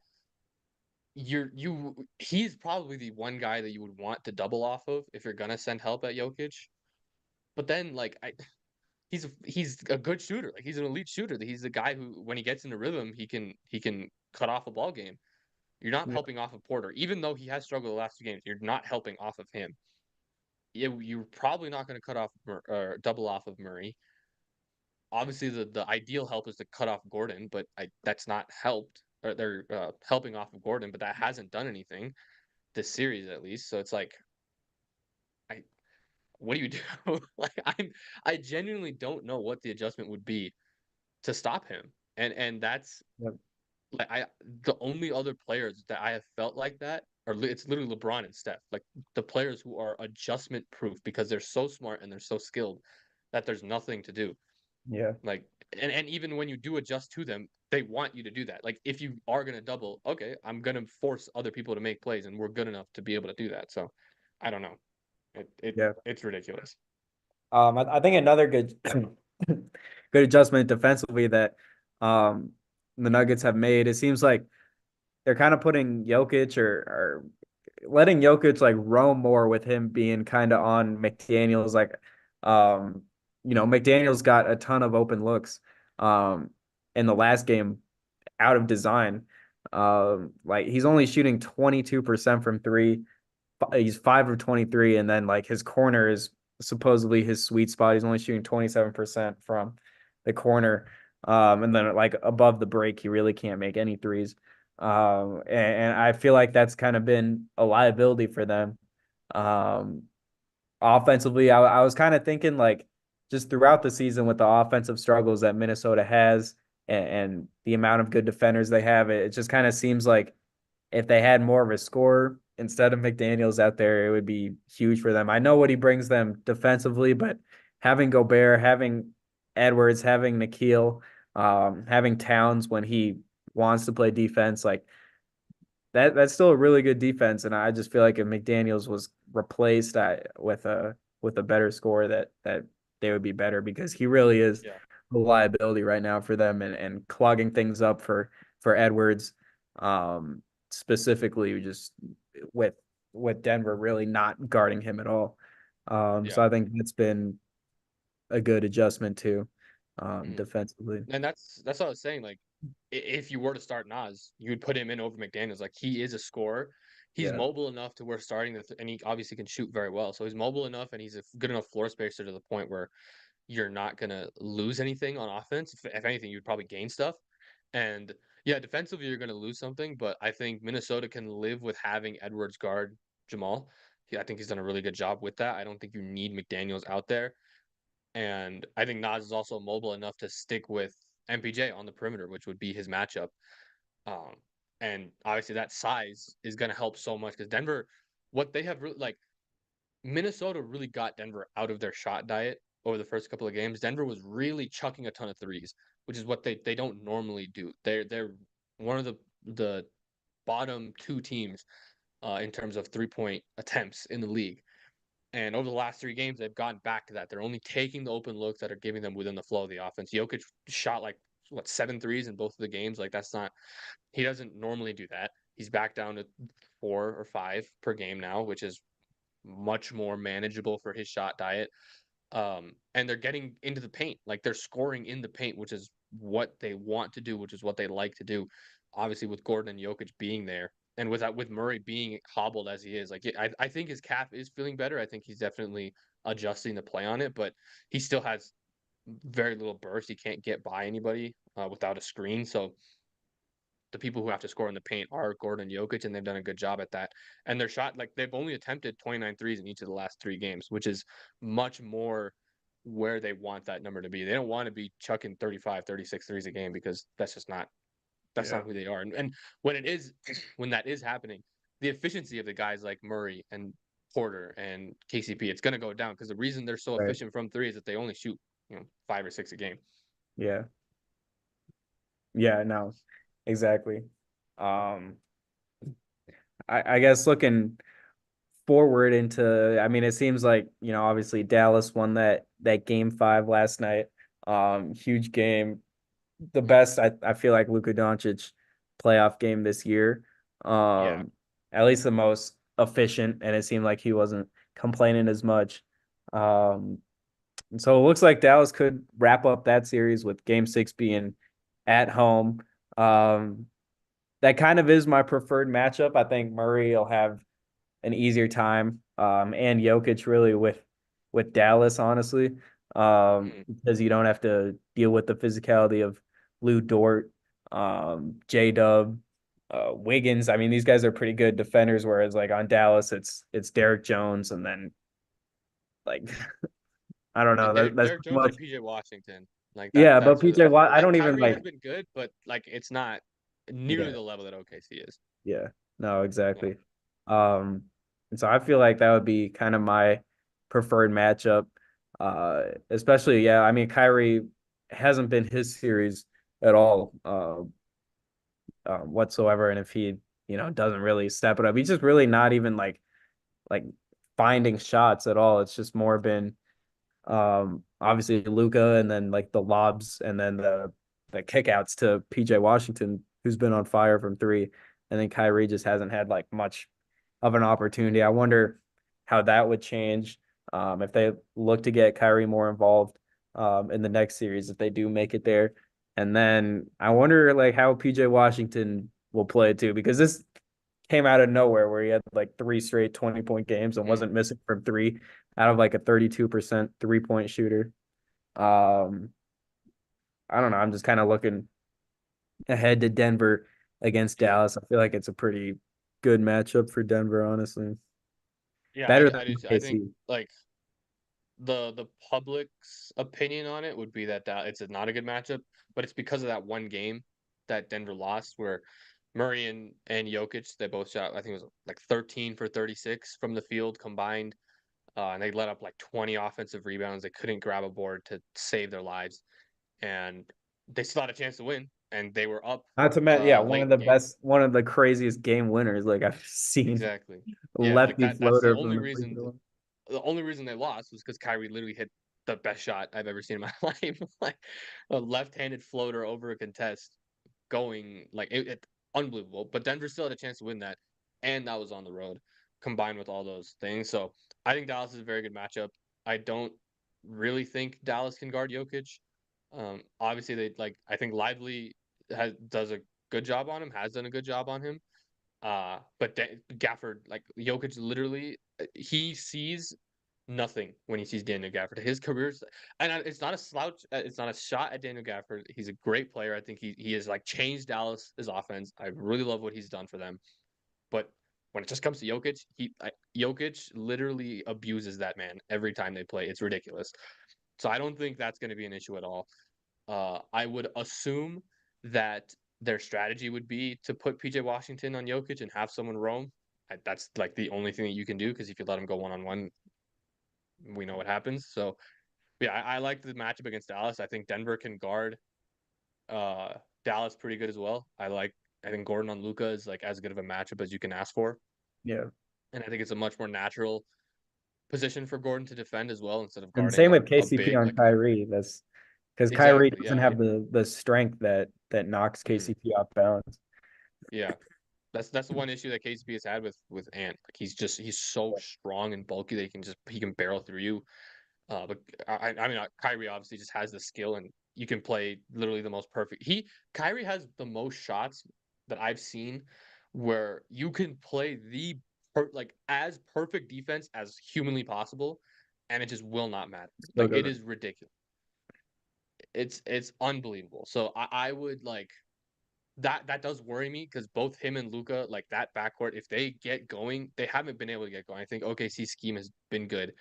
He's probably the one guy that you would want to double off of if you're gonna send help at Jokic. But then he's a good shooter. Like he's an elite shooter. He's the guy who when he gets into rhythm, he can cut off a ball game. You're not yeah, helping off of Porter, even though he has struggled the last two games. You're not helping off of him. You're probably not going to cut off or double off of Murray. Obviously, the ideal help is to cut off Gordon, but that's not helped. Or they're helping off of Gordon, but that hasn't done anything this series at least. So it's like, I what do you do? Like I genuinely don't know what the adjustment would be to stop him. And that's yeah, like the only other players that I have felt like that are it's literally LeBron and Steph. Like the players who are adjustment proof because they're so smart and they're so skilled that there's nothing to do. yeah. Like and even when you do adjust to them, they want you to do that. Like if you are gonna double, okay, I'm gonna force other people to make plays, and we're good enough to be able to do that. So I don't know. Yeah. It's ridiculous. I think another good good adjustment defensively that um the Nuggets have made. It seems like they're kind of putting Jokic or letting Jokic like roam more with him being kind of on McDaniel's. Like, um, McDaniel's got a ton of open looks um in the last game out of design. Like he's only shooting 22% from three. He's 5 of 23, and then like his corner is supposedly his sweet spot. He's only shooting 27% from the corner. And then like above the break, he really can't make any threes. And I feel like that's kind of been a liability for them. Um, Offensively, I was kind of thinking like just throughout the season with the offensive struggles that Minnesota has and the amount of good defenders they have, it just kind of seems like if they had more of a score instead of McDaniels out there, it would be huge for them. I know what he brings them defensively, but having Gobert, having Edwards, having Nikhil, having Towns when he wants to play defense, like that's still a really good defense. And I just feel like if McDaniels was replaced with a better score, that they would be better because he really is Yeah. a liability right now for them and clogging things up for Edwards, specifically just with with Denver really not guarding him at all. Yeah. So I think it's been a good adjustment too, Mhm. defensively. And that's what I was saying. Like, if you were to start Nas, you would put him in over McDaniels. Like, he is a scorer. He's Yeah, mobile enough to where starting and he obviously can shoot very well. So he's mobile enough, and he's a good enough floor spacer to the point where you're not gonna lose anything on offense. If anything, you'd probably gain stuff. And yeah, defensively, you're gonna lose something. But I think Minnesota can live with having Edwards guard Jamal. I think he's done a really good job with that. I don't think you need McDaniels out there. And I think Nas is also mobile enough to stick with MPJ on the perimeter, which would be his matchup. Um, and obviously that size is going to help so much because Denver, what they have really like Minnesota really got Denver out of their shot diet over the first couple of games. Denver was really chucking a ton of threes, which is what they don't normally do. They're one of the bottom two teams in terms of 3-point attempts in the league. And over the last 3 games, they've gotten back to that. They're only taking the open looks that are giving them within the flow of the offense. Jokic shot like what 7 threes in both of the games. Like that's not he doesn't normally do that. He's back down to 4 or 5 per game now, which is much more manageable for his shot diet. And they're getting into the paint, like they're scoring in the paint, which is what they want to do, which is what they like to do. Obviously, with Gordon and Jokic being there, and with Murray being hobbled as he is, like I think his calf is feeling better. I think he's definitely adjusting the play on it, but he still has very little burst. He can't get by anybody without a screen. So the people who have to score in the paint are Gordon and Jokic, and they've done a good job at that. And their shot, like they've only attempted 29 threes in each of the last 3 games, which is much more where they want that number to be. They don't want to be chucking 35, 36 threes a game because that's yeah, not who they are. And when it is when that is happening, the efficiency of the guys like Murray and Porter and KCP, it's gonna go down because the reason they're so right. efficient from three is that they only shoot, 5 or 6 a game. Yeah, yeah, no, exactly. Um, I guess looking forward into, I mean, it seems like, obviously Dallas won that game 5 last night. Huge game. The Mhm. best I feel like Luka Doncic playoff game this year. Yeah. At least the most efficient, and it seemed like he wasn't complaining as much. Um, and so it looks like Dallas could wrap up that series with game 6 being at home. Um, that kind of is my preferred matchup. I think Murray will have an easier time, and Jokic really with Dallas, honestly, Mhm. because you don't have to deal with the physicality of Lou Dort, J Dub, Wiggins. I mean, these guys are pretty good defenders, whereas like on Dallas, it's Derek Jones, and then like I don't Yeah, know, that's Derek Jones much. and PJ Washington. Like Yeah, but that's who PJ Watt, I like don't even Kyrie has like. been good, but like it's not nearly Yeah, the level that OKC is. yeah, no, Yeah. exactly. Um, and so I feel like that would be kind of my preferred matchup. Especially, yeah, I mean, Kyrie hasn't been his series at all, whatsoever. And if he, doesn't really step it up, he's just really not even like finding shots at all. It's just more been obviously Luca and then like the lobs and then the kickouts to PJ Washington, who's been on fire from three. And then Kyrie just hasn't had like much of an opportunity. I wonder how that would change if they look to get Kyrie more involved in the next series if they do make it there. And then I wonder like how PJ Washington will play too, because this came out of nowhere where he had like 3 straight 20-point games and Mhm. wasn't missing from three out of like a 32% 3-point shooter. Um, I don't know. I'm just kind of looking ahead to Denver against Yeah. Dallas. I feel like it's a pretty good matchup for Denver, honestly. Yeah, Better I do than too. I think KC. like the public's opinion on it would be that it's not a good matchup, but it's because of that one game that Denver lost where Murray and Jokic, they both shot, I think it was like 13 for 36 from the field combined. And they let up like 20 offensive rebounds. They couldn't grab a board to save their lives. And they still had a chance to win. And they were up Not to mention, yeah, late in the game. one of the craziest game winners like I've seen. Exactly. Yeah, like Lefty that's the floater only from the free reason throw. they lost was because Kyrie literally hit the best shot I've ever seen in my life. Like a left-handed floater over a contest going like it unbelievable. But Denver still had a chance to win that, and that was on the road, combined with all those things. So I think Dallas is a very good matchup. I don't really think Dallas can guard Jokic. Obviously, they like I think Lively does a good job on him, has done a good job on him. But Gafford, like Jokic, literally, he sees nothing when he sees Daniel Gafford. His career's, and it's not a slouch. It's not a shot at Daniel Gafford. He's a great player. I think he has like changed Dallas's offense. I really love what he's done for them. But when it just comes to Jokic, Jokic literally abuses that man every time they play. It's ridiculous. So I don't think that's going to be an issue at all. I would assume that their strategy would be to put PJ Washington on Jokic and have someone roam. That's like the only thing that you can do because if you let him go 1-on-1, we know what happens. So yeah, I like the matchup against Dallas. I think Denver can guard uh, Dallas pretty good as well. I think Gordon on Luka is like as good of a matchup as you can ask for, Yeah. and I think it's a much more natural position for Gordon to defend as well instead of And guarding same with a KCP big on like Kyrie. That's because Kyrie exactly doesn't yeah have the strength that knocks mhm, KCP off balance. yeah. That's the one issue that KCP has had with Ant. Like he's so strong and bulky that he can barrel through you. But I mean Kyrie obviously just has the skill and you can play literally the most perfect. Kyrie has the most shots that I've seen where you can play like as perfect defense as humanly possible, and it just will not matter. Still Like it doesn't. is ridiculous. It's unbelievable. So I would like that does worry me because both him and Luka, like that backcourt, if they get going, they haven't been able to get going. I think OKC scheme has been good,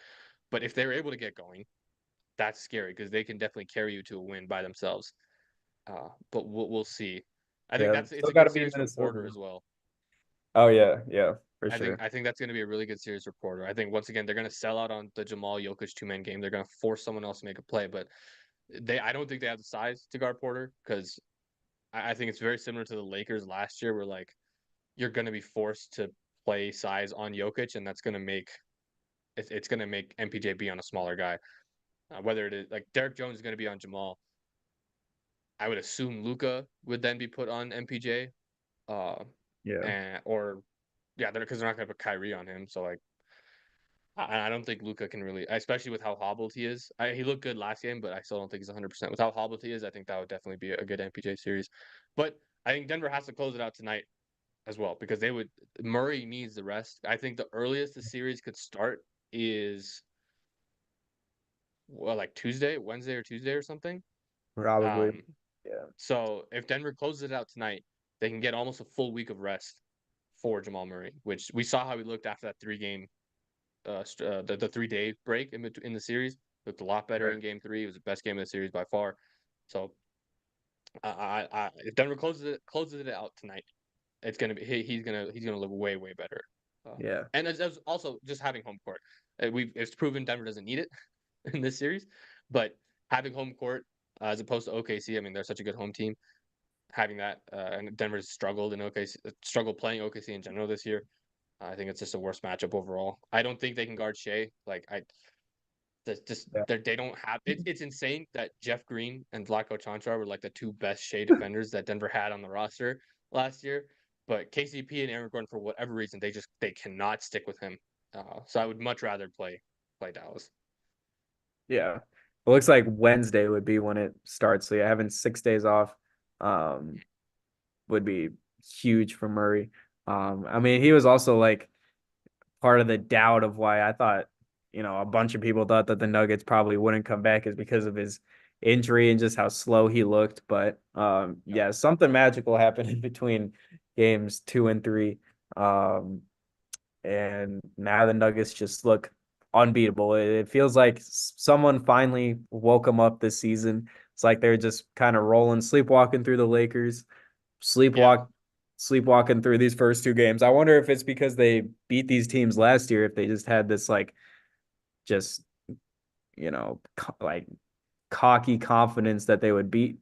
but if they're able to get going, that's scary because they can definitely carry you to a win by themselves. But we'll see. I think Yeah, it's still a got good to be series for Porter Minnesota. as well. Oh yeah, yeah, for sure. I think that's going to be a really good series for Porter. I think once again they're going to sell out on the Jamal Jokic 2-man game. They're going to force someone else to make a play, but I don't think they have the size to guard Porter because I think it's very similar to the Lakers last year, where like you're going to be forced to play size on Jokic, and that's going to make it's going to make MPJ be on a smaller guy. Whether it is like Derek Jones is going to be on Jamal, I would assume Luka would then be put on MPJ, uh, Yeah, and or yeah, because they're not going to put Kyrie on him. So like, I don't think Luka can really, especially with how hobbled he is. He looked good last game, but I still don't think he's 100%. With how hobbled he is, I think that would definitely be a good MPJ series. But I think Denver has to close it out tonight as well because they would. Murray needs the rest. I think the earliest the series could start is well, like Wednesday or Tuesday or something. probably. Um, Yeah, so if Denver closes it out tonight, they can get almost a full week of rest for Jamal Murray, which we saw how he looked after that 3 game, the 3 day break in the series. Looked a lot better right. in Game 3. It was the best game of the series by far. So if Denver closes it out tonight, it's gonna be he's gonna look way better. Yeah, And as also just having home court, it's proven Denver doesn't need it in this series, but having home court as opposed to OKC, I mean they're such a good home team. Having that and Denver's struggled in OKC, struggled playing OKC in general this year. I think it's just a worse matchup overall. I don't think they can guard Shea. Like yeah. they don't have it. It's insane that Jeff Green and Vlatko Chanchar were like the two best Shea defenders that Denver had on the roster last year. But KCP and Aaron Gordon, for whatever reason, they cannot stick with him. So I would much rather play Dallas. Yeah. It looks like Wednesday would be when it starts. So yeah, having 6 days off um would be huge for Murray. I mean, he was also like part of the doubt of why I thought, a bunch of people thought that the Nuggets probably wouldn't come back is because of his injury and just how slow he looked. But Yep. yeah, something magical happened in between games 2 and 3. Um, and now the Nuggets just look unbeatable. It feels like someone finally woke them up this season. It's like they're just kind of rolling, sleepwalking through the Lakers, Yeah. sleepwalk sleepwalking through these first two games. I wonder if it's because they beat these teams last year, if they just had this like just like cocky confidence that they would beat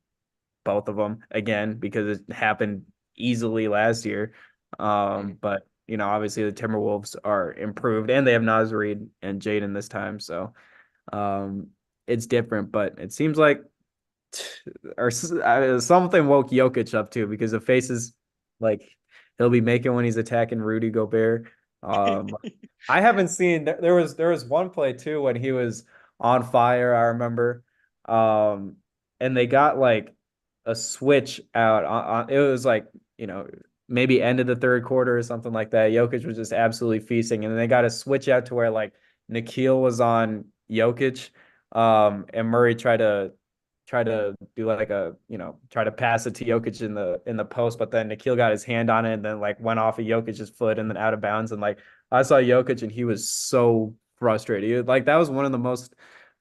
both of them again because it happened easily last year. Mhm. But obviously the Timberwolves are improved and they have Naz Reid and Jaden this time, so um, it's different. But it seems like or something woke Jokic up too because the faces like he'll be making when he's attacking Rudy Gobert. Um, I haven't seen there was one play too when he was on fire, I remember. Um, and they got like a switch out on it was like, maybe end of the third quarter or something like that. Jokic was just absolutely feasting. And then they got a switch out to where like Nikhil was on Jokic. And Murray tried to do like try to pass it to Jokic in the post, but then Nikhil got his hand on it and then like went off of Jokic's foot and then out of bounds. And like I saw Jokic and he was so frustrated. Like that was one of the most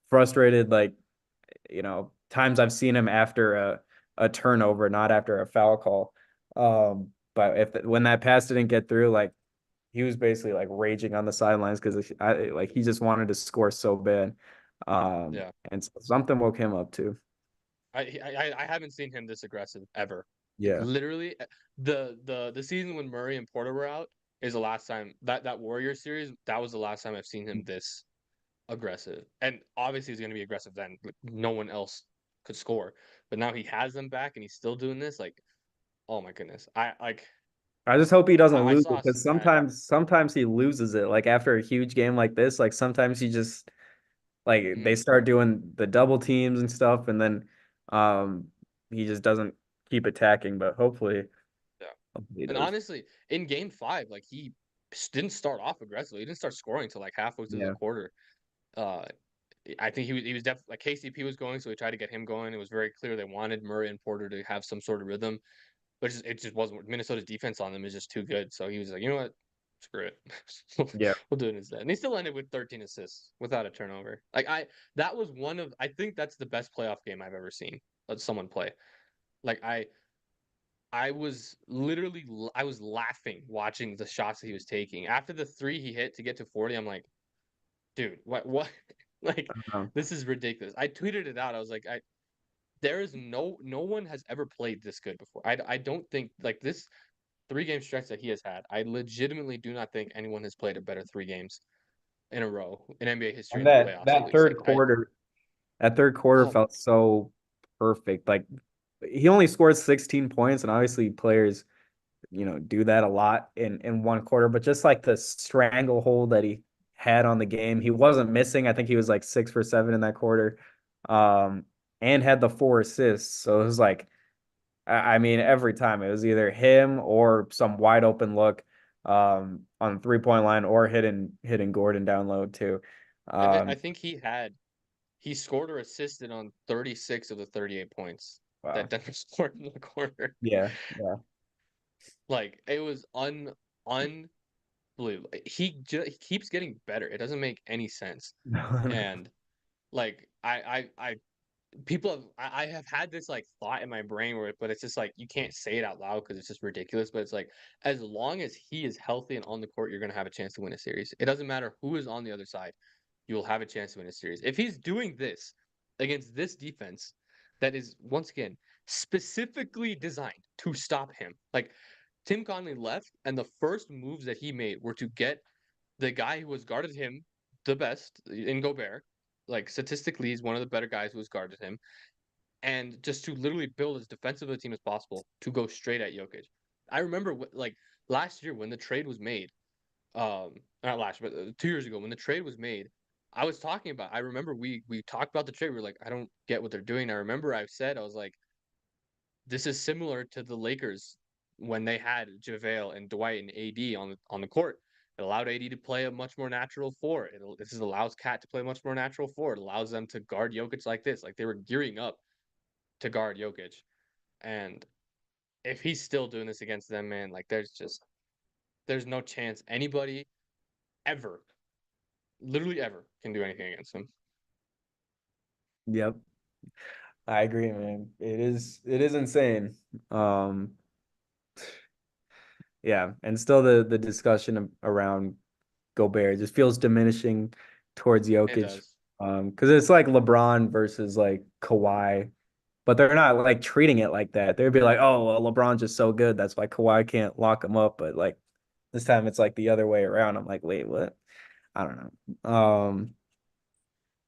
frustrated like times I've seen him after a turnover, not after a foul call. But when that pass didn't get through, like he was basically like raging on the sidelines because like he just wanted to score so bad. Yeah. And something woke him up too. I haven't seen him this aggressive ever. Like Yeah. literally, the season when Murray and Porter were out is the last time that Warrior series. That was the last time I've seen him this aggressive. And obviously, he's going to be aggressive then. Like, no one else could score, but now he has them back, and he's still doing this. Like, oh my goodness, I just hope he doesn't I lose saw it a because stat. sometimes he loses it. Like after a huge game like this, like sometimes he just like they Mhm. start doing the double teams and stuff, and then um he just doesn't keep attacking. But Yeah, hopefully he and does. honestly, in Game 5, like he didn't start off aggressively. He didn't start scoring until like halfway through the Yeah. quarter. Uh, I think he was definitely like KCP was going, so he tried to get him going. It was very clear they wanted Murray and Porter to have some sort of rhythm, but it just wasn't. Minnesota's defense on them is just too good. So he was like, you know what, screw it, Yeah. we'll do it instead. And he still ended with 13 assists without a turnover. That was one of I think that's the best playoff game I've ever seen. Let someone play. Like I was literally I was laughing watching the shots that he was taking. After the three he hit to get to 40, I'm like, dude, what like Um, this is ridiculous. I tweeted it out. I was like, there is no one has ever played this good before. I don't think like this 3 game stretch that he has had. I legitimately do not think anyone has played a better 3 games in a row in NBA history and in the that playoffs at that least. third Like I quarter, that third quarter oh felt so perfect. Like he only scored 16 points, and obviously players do that a lot in one quarter, but just like the stranglehold that he had on the game, he wasn't missing. I think he was like 6 for 7 in that quarter, um, and had the 4 assists. So it was like, I mean, every time it was either him or some wide open look on the 3 point line or hitting Gordon down low too. I Um, think he scored or assisted on 36 of the 38 points wow. that Denver scored in the quarter. Yeah, yeah. Like it was unbelievable. He keeps getting better. It doesn't make any sense. And like people have I have had this like thought in my brain but it's just like you can't say it out loud because it's just ridiculous. But it's like as long as he is healthy and on the court, you're gonna have a chance to win a series. It doesn't matter who is on the other side, you will have a chance to win a series. If he's doing this against this defense that is once again specifically designed to stop him. Like Tim Conley left, and the first moves that he made were to get the guy who has guarded him the best in Gobert. Like statistically, he's one of the better guys who has guarded him, and just to literally build as defensive a team as possible to go straight at Jokic. I remember like last year when the trade was made, not last year, but 2 years ago when the trade was made, I was talking about. I remember we talked about the trade. We were like, I don't get what they're doing. I remember I said I was like, this is similar to the Lakers when they had JaVale and Dwight and AD on the court. It allowed AD to play a much more natural four. This allows Cat to play a much more natural four. It allows them to guard Jokic like this. Like they were gearing up to guard Jokic. And if he's still doing this against them, man, like there's no chance anybody ever, literally ever, can do anything against him. Yep. I agree, man. It is insane. Um, Yeah, and still the discussion around Gobert just feels diminishing towards It Jokic. does. Because it's like LeBron versus like Kawhi, but they're not like treating it like that. They'd be like, "Oh, well, LeBron's just so good, that's why Kawhi can't lock him up." But like this time, it's like the other way around. I'm like, wait, what? I don't know.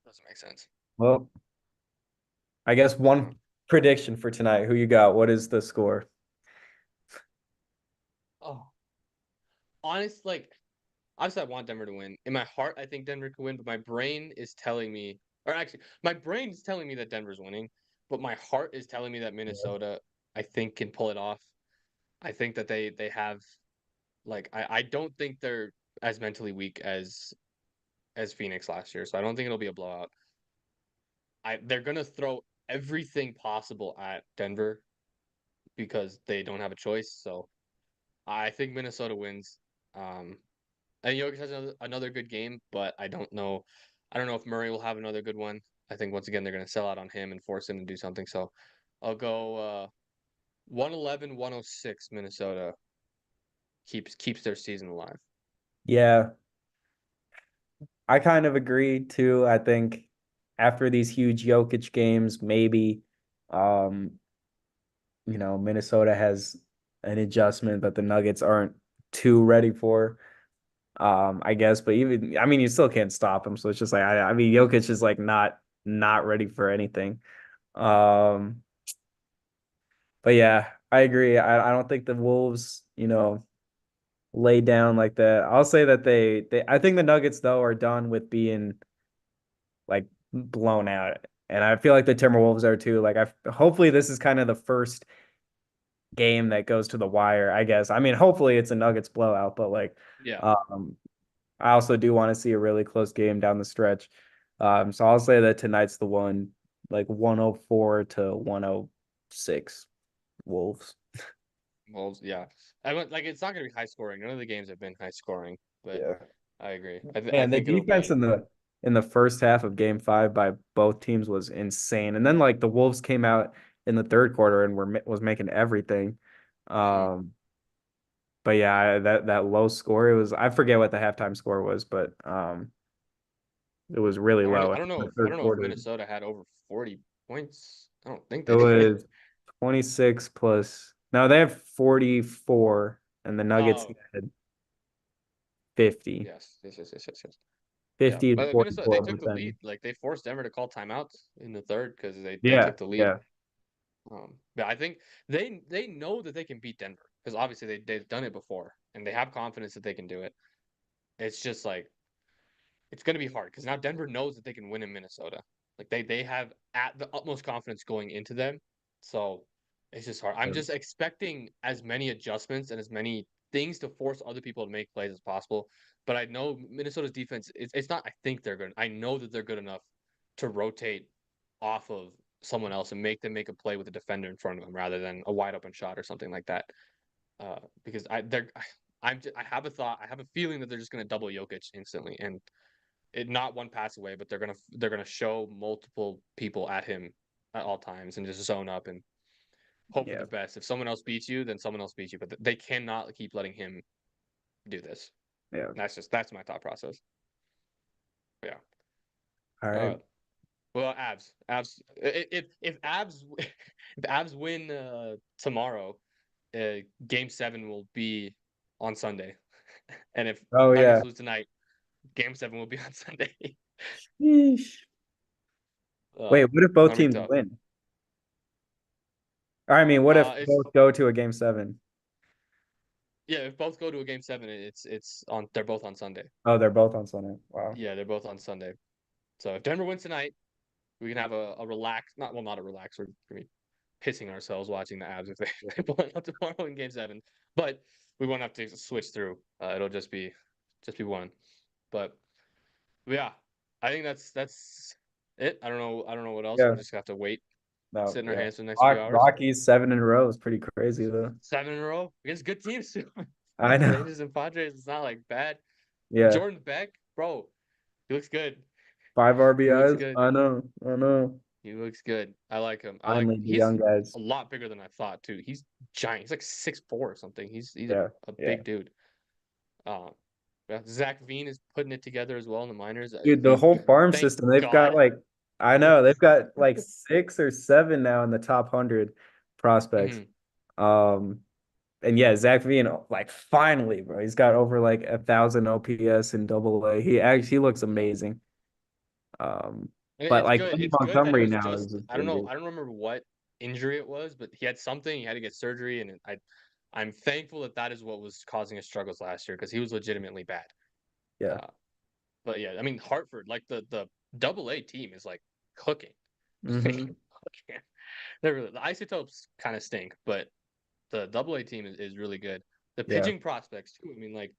Doesn't make sense. Well, I guess one prediction for tonight. Who you got? What is the score? Oh, honest, like obviously I want Denver to win. In my heart, I think Denver could win, but my brain is telling me, or actually, my brain is telling me that Denver's winning, but my heart is telling me that Yeah. Minnesota, I think, can pull it off. I think that they have like I don't think they're as mentally weak as Phoenix last year, so I don't think it'll be a blowout. They're gonna throw everything possible at Denver because they don't have a choice. So I think Minnesota wins. Um, and Jokic has another good game, but I don't know. I don't know if Murray will have another good one. I think once again they're going to sell out on him and force him to do something. So I'll go 111, Minnesota keeps their season alive. Yeah, I kind of agree too. I think after these huge Jokic games, maybe um, Minnesota has an adjustment that the Nuggets aren't too ready for. I guess, but even I mean, you still can't stop him. So it's just like I mean, Jokic is like not ready for anything. Um, but yeah, I agree. I don't think the Wolves, lay down like that. I'll say that they I think the Nuggets though are done with being like blown out. And I feel like the Timberwolves are too. Like I hopefully this is kind of the first game that goes to the wire, I guess. I mean, hopefully it's a Nuggets blowout, but like Yeah. um I also do want to see a really close game down the stretch. So I'll say that tonight's the one, like 104 to 106 Wolves. Wolves, yeah. I went like it's not going to be high scoring. None of the games have been high scoring, but Yeah. I agree. I Man, the think it'll defense be in the first half of game 5 by both teams was insane. And then like the Wolves came out in the third quarter and was making everything. mhm. Um but yeah, that low score, it was I forget what the halftime score was, but it was really low in the I don't third know if quarter. Minnesota had over 40 points. I don't think It they did. was 26 plus. No, they have 44 and the Nuggets Oh, had 50. yes. Yeah, 50 and but Minnesota they 44, took but the lead. then Like they forced Denver to call timeouts in the third because they yeah, took the lead. yeah. But I think they know that they can beat Denver because obviously they've done it before and they have confidence that they can do it. It's just like it's going to be hard because now Denver knows that they can win in Minnesota. Like they have at the utmost confidence going into them. So it's just hard. I'm just expecting as many adjustments and as many things to force other people to make plays as possible. But I know Minnesota's defense, it's not, I think they're good. I know that they're good enough to rotate off of someone else and make them make a play with a defender in front of them rather than a wide open shot or something like that. Because I have a thought, I have a feeling that they're just going to double Jokic instantly, and it not one pass away, but they're gonna show multiple people at him at all times and just zone up and hope for the Yeah. best. If someone else beats you, then someone else beats you, but they cannot keep letting him do this. Yeah. That's my thought process. Yeah. All right. Uh, well, if abs if abs win tomorrow, game 7 will be on Sunday, and if Oh Nuggets yeah. lose tonight, game 7 will be on Sunday. Sheesh. Wait, what if both That'll be teams tough. win? Or I mean, what if It's both go to a game 7? Yeah, if both go to a game 7, it's on. They're both on Sunday. Oh, they're both on Sunday. Wow. Yeah, they're both on Sunday. So if Denver wins tonight, we can have a relax. Not a relax. We're gonna be pissing ourselves watching the Abs if they pull it out tomorrow in game 7. But we won't have to switch through. It'll just be one. But yeah, I think that's it. I don't know what else. Yeah. We'll just have to wait, No, sit in our yeah. hands for the next few hours. Rockies 7 in a row is pretty crazy though. 7 in a row against good teams too. I know. Rangers and Padres. It's not like bad. Yeah. Jordan Beck, bro, he looks good. 5 He looks RBIs. good. I know. I know. He looks good. I like him. I like Finally, the he's young guys. a lot bigger than I thought too. He's giant. He's like 6'4" or something. He's Yeah, a yeah. big dude. Uh, yeah, Zach Veen is putting it together as well in the minors. Dude, the whole farm Thank system, they've got God. like, I know, they've got like 6 or 7 now in the top 100 prospects. Mhm. Um, and yeah, Zach Veen, like finally, bro, he's got over like 1,000 OPS in AA. He looks Yeah. amazing. Um, And but it's like good. Tony It's good that it Montgomery was now is just just I don't know. injured. I don't remember what injury it was, but he had something. He had to get surgery, and I'm thankful that that is what was causing his struggles last year because he was legitimately bad. Yeah. Uh, but yeah, I mean Hartford, like the AA team is like cooking. Hmm. They're really, the Isotopes kind of stink, but the AA team is really good. The Yeah. pitching prospects too. I mean, like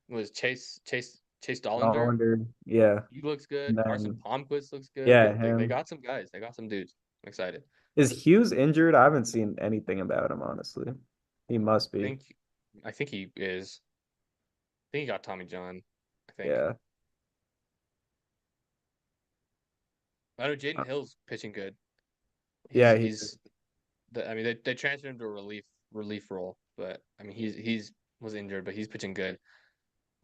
was Chase Dollander. Hollander. Yeah. He looks good. And Carson then, Palmquist looks good. yeah, They him. got some guys. They got some dudes. I'm excited. Is Hughes injured? I haven't seen anything about him, honestly. He must I be. think I think he is. I think he got Tommy John. I think. Yeah. I know Jaden Uh, Hill's pitching good. Yeah, he is. He's I mean they transferred him to a relief role, but I mean he's was injured, but he's pitching good.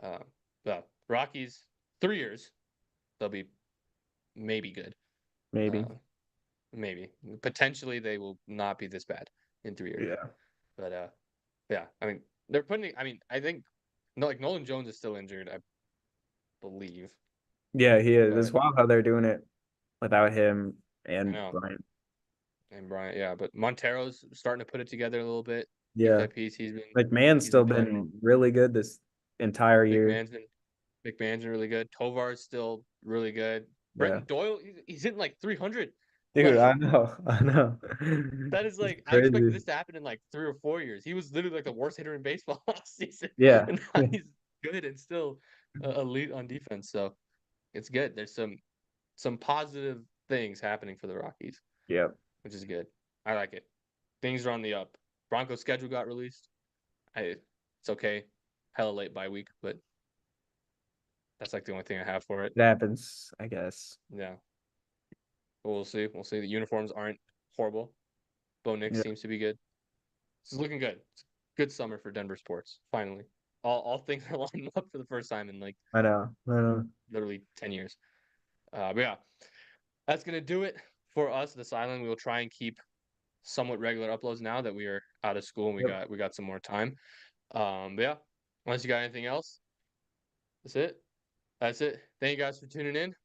Uh, but Rockies 3 years they'll be maybe good. Maybe. Uh, maybe potentially they will not be this bad in 3 years. Yeah. But yeah, I mean they're putting. I mean I think no, like Nolan Jones is still injured, I believe. Yeah, he is. It's But wild how they're doing it without him I and know Bryant. and Bryant, yeah, but Montero's starting to put it together a little bit. Piece Yeah. by piece, McMahon's he's still been playing well. been really good this entire year. McMahon's been McMahon's been really good. Tovar's still really good. Yeah. Brenton Doyle, he's hitting like 300. Dude, Like I know. I know. that is It's like I expected crazy. this to happen in like 3 or 4 years. He was literally like the worst hitter in baseball last season, Yeah. and now he's good and still elite on defense. So it's good. There's some positive things happening for the Rockies, Yeah. which is good. I like it. Things are on the up. Broncos schedule got released. It's okay. Hella late bye week, but that's like the only thing I have for it. It happens, I guess. Yeah. But we'll see. We'll see. The uniforms aren't horrible. Bo Nix Yeah. seems to be good. This is looking good. It's a good summer for Denver sports. Finally. All things are lining up for the first time in like I know. I know. literally 10 years. But yeah, that's gonna do it for us, this island. We will try and keep somewhat regular uploads now that we are out of school and Yep. we got some more time. But yeah, unless you got anything else, that's it. That's it. Thank you guys for tuning in.